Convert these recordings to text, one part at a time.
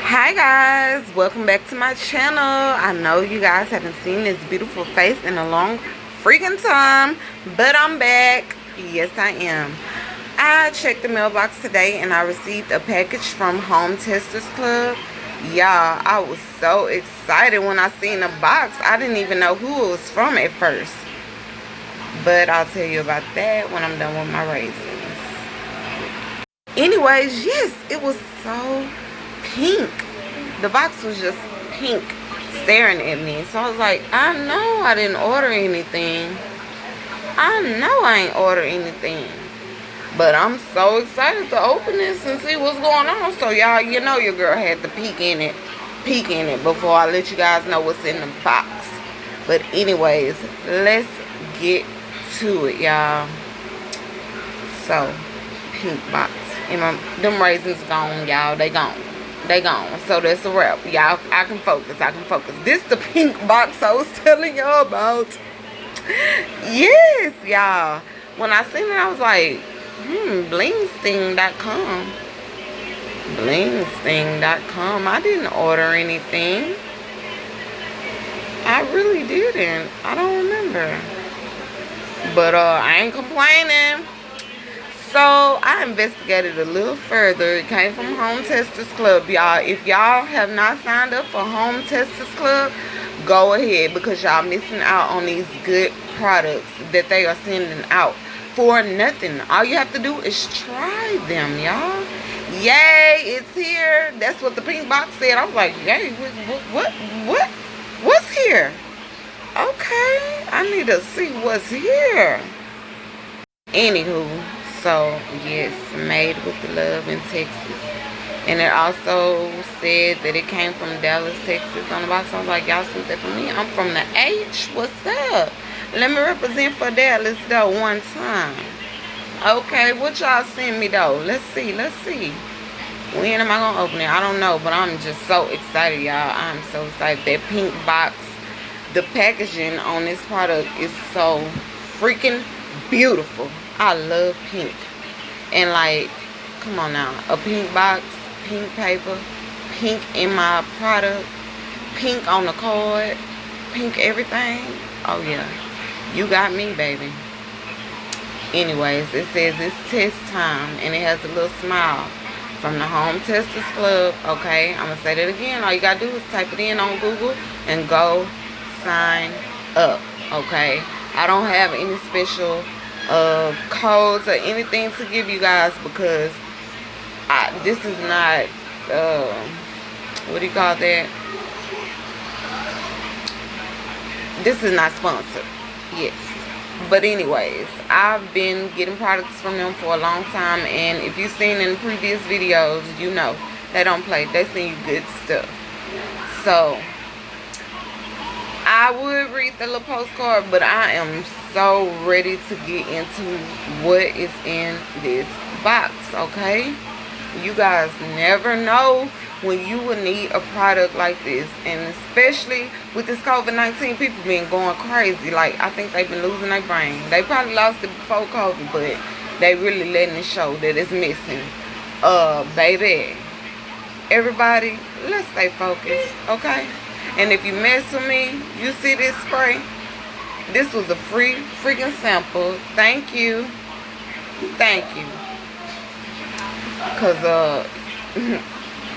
Hi guys, welcome back to my channel. I know you guys haven't seen this beautiful face in a long freaking time, but I'm back. Yes, I am. I checked the mailbox today and I received a package from Home Testers Club. Y'all, I was so excited when I seen the box. I didn't even know who it was from at first, but I'll tell you about that when I'm done with my raisins. Anyways, yes, it was so pink. The box was just pink, staring at me. So I was like, I know I didn't order anything. I know I ain't ordered anything. But I'm so excited to open this and see what's going on. So y'all, you know your girl had to peek in it before I let you guys know what's in the box. But anyways, let's get to it, y'all. So, pink box. Them raisins gone, y'all. They gone. So that's a wrap. Y'all, I can focus. This the pink box I was telling y'all about. Yes, y'all. When I seen it, I was like, blingsting.com. Blingsting.com. I didn't order anything. I really didn't. I don't remember. But I ain't complaining. So I investigated a little further. It came from Home Testers Club, y'all. If y'all have not signed up for Home Testers Club, go ahead, because y'all missing out on these good products that they are sending out for nothing. All you have to do is try them, y'all. Yay, it's here. That's what the pink box said. I was like, yay, what's here? Okay, I need to see what's here. Anywho, so yes, made with love in Texas. And it also said that it came from Dallas, Texas on the box. I was like, y'all sent that for me? I'm from the H. What's up? Let me represent for Dallas though one time. Okay, what y'all send me though? Let's see. When am I gonna open it? I don't know, but I'm just so excited, y'all. I'm so excited. That pink box, the packaging on this product is so freaking beautiful. I love pink. And like, come on now, a pink box, pink paper, pink in my product, pink on the card, pink everything. Oh yeah, you got me, baby. Anyways, it says it's test time, and it has a little smile from the Home Testers Club. Okay, I'm gonna say that again. All you gotta do is type it in on Google and go sign up. Okay, I don't have any special codes or anything to give you guys, because this is not what do you call that? This is not sponsored. Yes. But anyways, I've been getting products from them for a long time, and if you've seen in previous videos, you know they don't play. They send you good stuff. So I would read the little postcard, but I am so ready to get into what is in this box. Okay, you guys never know when you will need a product like this, and especially with this COVID-19, people been going crazy. Like, I think they've been losing their brain. They probably lost it before COVID, but they really letting it show that it's missing. Baby, everybody, let's stay focused, okay? And if you mess with me, you see this spray, this was a free freaking sample. Thank you, because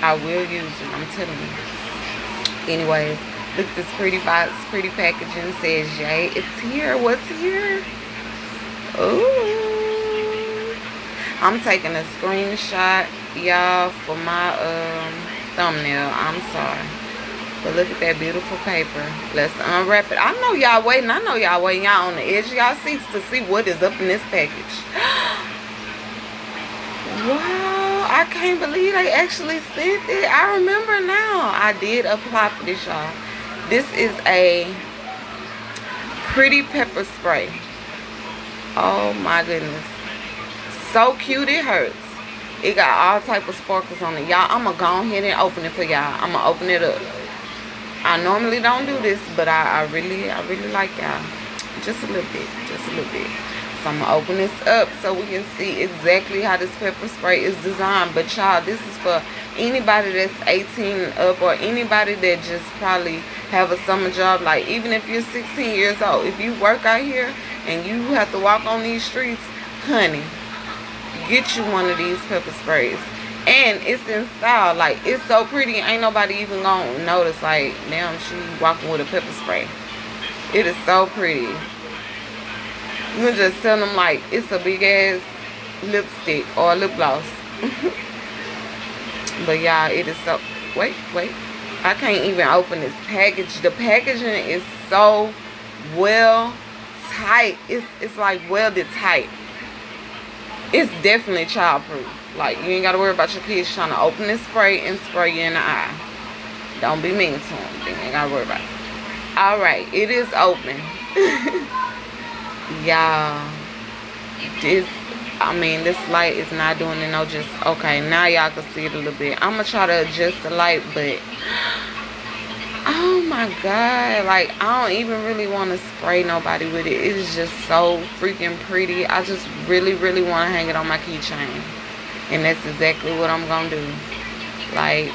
I will use it, I'm telling you. Anyways, look at this pretty box, pretty packaging. Says, yay, it's here. What's here? Ooh. I'm taking a screenshot, y'all, for my thumbnail. I'm sorry. But look at that beautiful paper. Let's unwrap it. I know y'all waiting. Y'all on the edge of y'all seats to see what is up in this package. Wow, I can't believe they actually sent it. I remember now. I did apply for this, y'all. This is a pretty pepper spray. Oh my goodness. So cute it hurts. It got all type of sparkles on it. Y'all, I'm going to go ahead and open it for y'all. I'm going to open it up. I normally don't do this, but I really like y'all. Just a little bit. So I'm gonna open this up so we can see exactly how this pepper spray is designed. But y'all, this is for anybody that's 18 up, or anybody that just probably have a summer job. Like, even if you're 16 years old, if you work out here and you have to walk on these streets, honey, get you one of these pepper sprays. And it's in style. Like, it's so pretty, ain't nobody even gonna notice, like, damn, she walking with a pepper spray. It is so pretty. You can just tell them, like, it's a big ass lipstick or lip gloss. But y'all, it is so, wait, I can't even open this package. The packaging is so well tight. It's like welded tight. It's definitely childproof. Like, you ain't gotta worry about your kids trying to open this spray and spray you in the eye. Don't be mean to them. You ain't gotta worry about it. Alright, it is open. Y'all, this light is not doing it no just. Okay, now y'all can see it a little bit. I'm gonna try to adjust the light, but oh my god, like, I don't even really want to spray nobody with it. It is just so freaking pretty. I just really want to hang it on my keychain, and that's exactly what I'm gonna do. Like,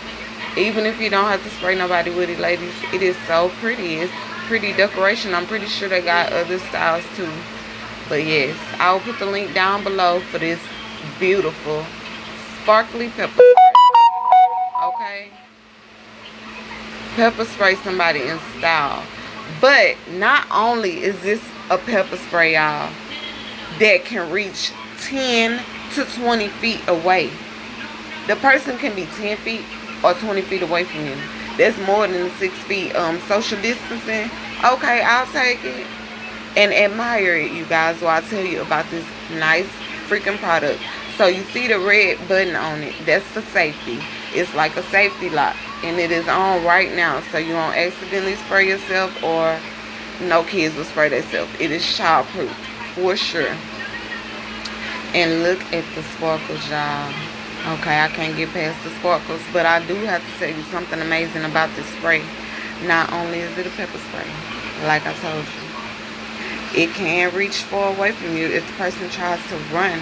even if you don't have to spray nobody with it, ladies, it is so pretty. It's pretty decoration. I'm pretty sure they got other styles too. But yes, I'll put the link down below for this beautiful sparkly pepper spray. Okay? Pepper spray somebody in style. But not only is this a pepper spray, y'all, that can reach 10 to 20 feet away. The person can be 10 feet or 20 feet away from you. That's more than 6 feet. Social distancing. Okay, I'll take it. And admire it, you guys, while I tell you about this nice freaking product. So you see the red button on it. That's for safety. It's like a safety lock. And it is on right now. So you won't accidentally spray yourself, or no kids will spray themselves. It is childproof for sure. And look at the sparkles, y'all. Okay, I can't get past the sparkles, but I do have to tell you something amazing about this spray. Not only is it a pepper spray, like I told you, it can reach far away from you if the person tries to run.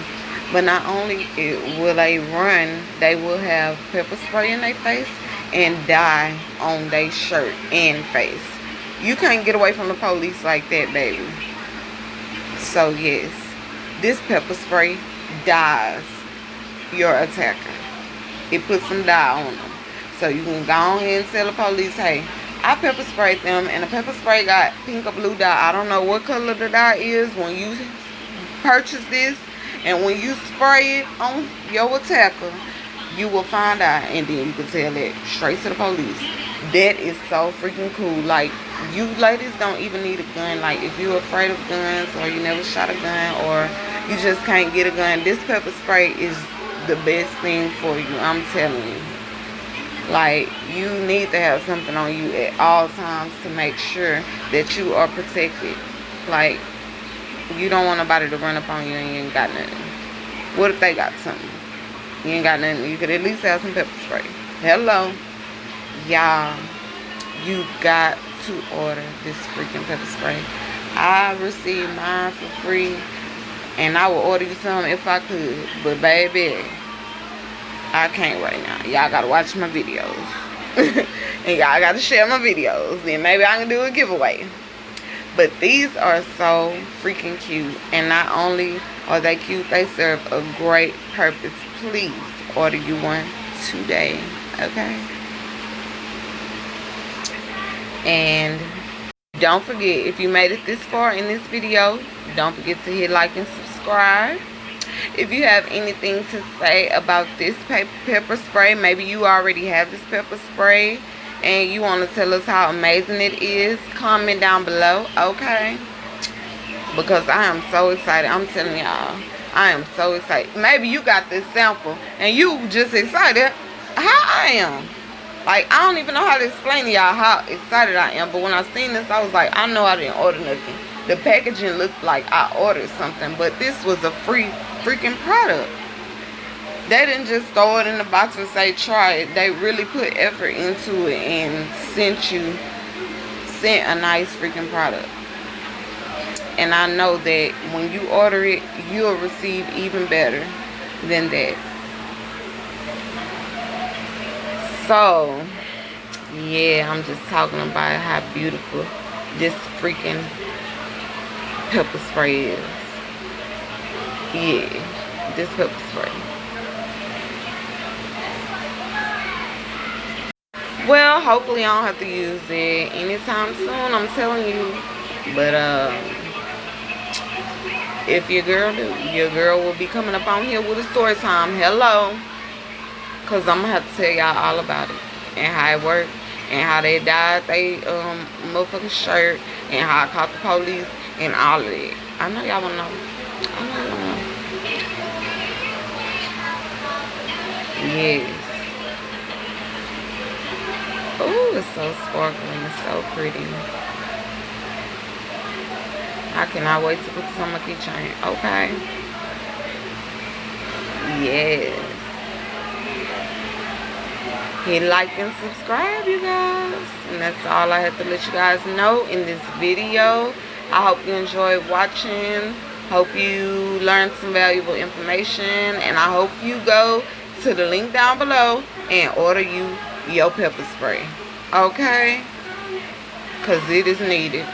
But not only will they run, they will have pepper spray in their face and dye on their shirt and face. You can't get away from the police like that, baby. So yes, this pepper spray dyes your attacker. It puts some dye on them. So you can go ahead and tell the police, hey, I pepper sprayed them, and the pepper spray got pink or blue dye. I don't know what color the dye is when you purchase this, and when you spray it on your attacker, you will find out, and then you can tell it straight to the police. That is so freaking cool. Like, you ladies don't even need a gun. Like, if you're afraid of guns, or you never shot a gun, or you just can't get a gun, this pepper spray is the best thing for you. I'm telling you. Like, you need to have something on you at all times to make sure that you are protected. Like, you don't want nobody to run up on you and you ain't got nothing. What if they got something? You ain't got nothing. You could at least have some pepper spray. Hello. Y'all, you got to order this freaking pepper spray. I received mine for free, and I would order you some if I could. But baby, I can't right now. Y'all gotta watch my videos. And y'all gotta share my videos. Then maybe I can do a giveaway. But these are so freaking cute. And not only are they cute, they serve a great purpose. Please order you one today. Okay? And don't forget, if you made it this far in this video, don't forget to hit like and subscribe. If you have anything to say about this pepper spray, maybe you already have this pepper spray and you want to tell us how amazing it is, comment down below, okay? Because I am so excited. I'm telling y'all, I am so excited. Maybe you got this sample and you just excited how I am. Like, I don't even know how to explain to y'all how excited I am. But when I seen this, I was like, I know I didn't order nothing. The packaging looked like I ordered something, but this was a free freaking product. They didn't just throw it in the box and say try it. They really put effort into it and sent a nice freaking product. And I know that when you order it, you'll receive even better than that. So, yeah, I'm just talking about how beautiful this freaking pepper spray is. Yeah, this pepper spray. Well, hopefully I don't have to use it anytime soon, I'm telling you. But if your girl do, your girl will be coming up on here with a story time. Hello. Because I'm going to have to tell y'all all about it. And how it worked. And how they dyed they motherfucking shirt. And how I caught the police. And all of it. I know y'all want to know. I know y'all want to know. Yes. Oh, it's so sparkling. It's so pretty. I cannot wait to put this on my keychain. Okay. Yes. Hit like and subscribe, you guys. And that's all I have to let you guys know in this video. I hope you enjoyed watching. Hope you learned some valuable information. And I hope you go to the link down below and order you your pepper spray. Okay? Because it is needed.